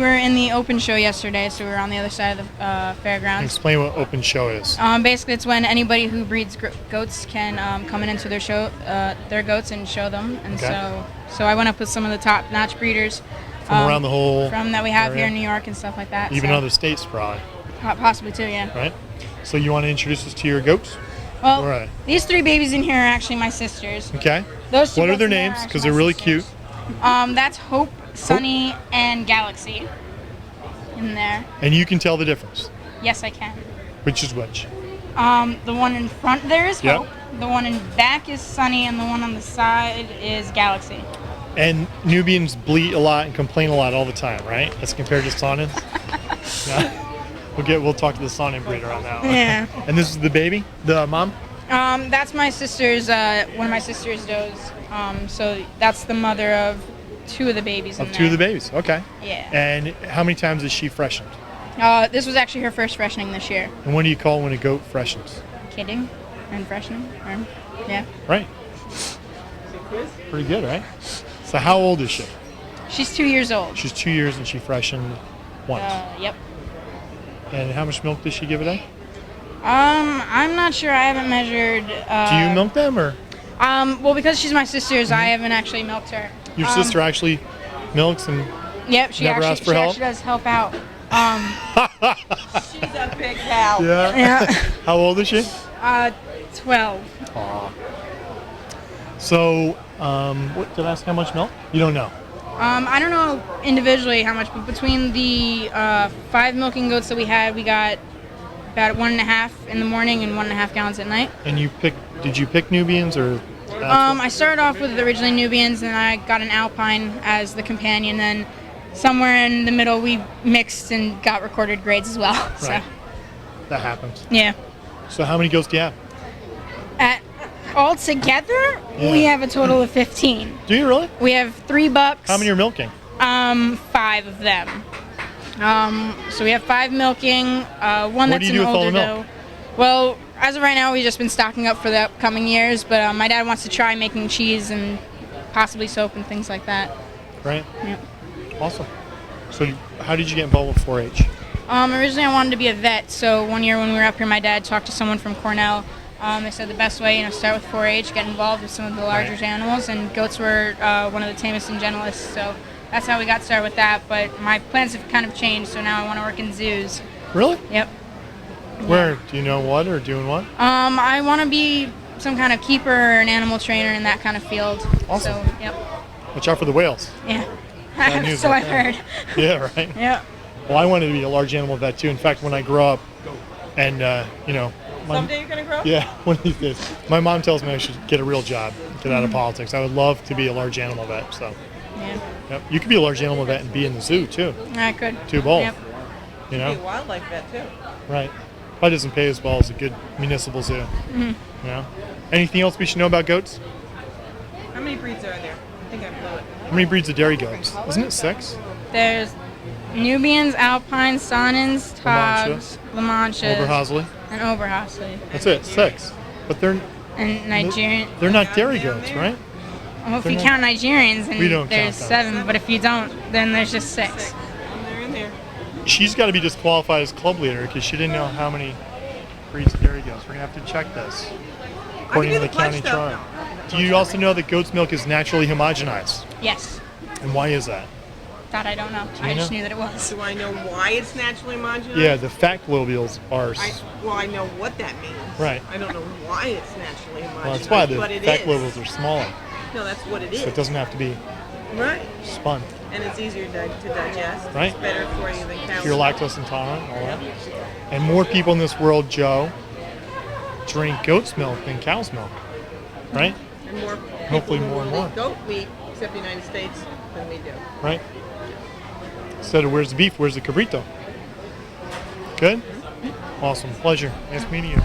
were in the open show yesterday, so we were on the other side of the fairgrounds. Explain what open show is. Basically, it's when anybody who breeds goats can come into their show, their goats, and show them. And so I went up with some of the top-notch breeders From around the whole that we have area? here in New York and stuff like that. Even so. other states, probably. Possibly too, yeah. Right. So you want to introduce us to your goats? Well, Right. these 3 babies in here are actually my sisters. Okay. Those 2 What are goats their in there names? actually Because my they're really sisters. cute. That's Hope, Sunny, and Galaxy in there. And you can tell the difference. Yes, I can. Which is which? The one in front there is Yep. Hope. The one in back is Sunny, and the one on the side is Galaxy. And Nubians bleat a lot and complain a lot all the time, right? As compared to Saanins. No? We'll talk to the Saanin breeder on that one. Yeah. And this is the baby, the mom. That's my sister's. One of my sister's does. So that's the mother of 2 of the babies. Of 2 of the babies. Okay. Yeah. And how many times is she freshened? This was actually her first freshening this year. And what do you call when a goat freshens? Kidding and freshening. Yeah. Right. Pretty good, right? So how old is she? She's 2 years old. She's 2 years and she freshened once. Yep. And how much milk does she give a day? I'm not sure. I haven't measured. Do you milk them or? Well, because she's my sister's, I haven't actually milked her. Your sister actually milks and Yep, she never actually asked for help? actually does help out. She's a big help. yeah. Yeah. How old is she? 12. Aw. So, what did I ask? How much milk? You don't know. I don't know individually how much, but between the 5 milking goats that we had, we got about 1.5 in the morning and 1.5 gallons at night. And did you pick Nubians or? I started off with originally Nubians, and I got an Alpine as the companion. Then somewhere in the middle, we mixed and got recorded grades as well. So, Right. That happens. yeah. So how many goats do you have? All together, Yeah. we have a total of 15. Do you really? We have 3 bucks. How many are milking? 5 of them. So we have 5 milking. One What that's do you an do with all older the milk? doe. Well, as of right now, we've just been stocking up for the upcoming years. But my dad wants to try making cheese and possibly soap and things like that. Right. Yep. Awesome. So how did you get involved with 4-H? Originally, I wanted to be a vet. So one year when we were up here, my dad talked to someone from Cornell. They said the best way, start with 4-H, get involved with some of the larger Right. animals, and goats were one of the tamest and gentlest. So that's how we got started with that. But my plans have kind of changed, so now I want to work in zoos. Really? Yep. Where? Do you know what or doing what? I want to be some kind of keeper or an animal trainer in that kind of field. Awesome. So, yep. Watch out for the whales. Yeah. Bad news So right I've there. heard. Yeah, right. Yeah. Well, I wanted to be a large animal vet too. In fact, when I grow up, and Someday you're gonna grow up? yeah, one of these days, my mom tells me I should get a real job, get out of politics. I would love to be a large animal vet. So, Yeah. yep. You could be a large animal vet and be in the zoo too. I could. Do both. Yep. You Be a know, wildlife vet too. right? Probably doesn't pay as well as a good municipal zoo. You know. Anything else we should know about goats? How many breeds are in there? I think I blew it. How many breeds of dairy goats? Isn't it 6? There's Nubians, Alpines, Saanins, La Togs, La Manchas, Oberhausley. and Oberhausley. That's it. 6. But they're And they're not dairy goats, right? Well, if they're you not- count Nigerians, We don't then there's count them. 7. But if you don't, then there's just 6. And they're in there. She's got to be disqualified as club leader because she didn't know how many breeds of dairy goats. We're gonna have to check this according do to the the pledge, county though. chart. Do you also know that goat's milk is naturally homogenized? Yes. And why is that? That I don't know. you I just know? knew that it was. Do I know why it's naturally homogenized? Yeah, the fat globules are. I know what that means. Right. I don't know why it's naturally homogenized. Well, that's why the but it fat is. globules are smaller, No, that's what it is. so it doesn't have to be Right. spun. And it's easier to digest. Right. It's better for you than cows. If you're lactose intolerant, all that. And more people in this world, Joe, drink goat's milk than cow's milk, right? And more Hopefully people more and will more. eat goat meat, except the United States, than we do. Right? Instead of where's the beef, where's the cabrito? Good? Awesome. Pleasure. Nice meeting you.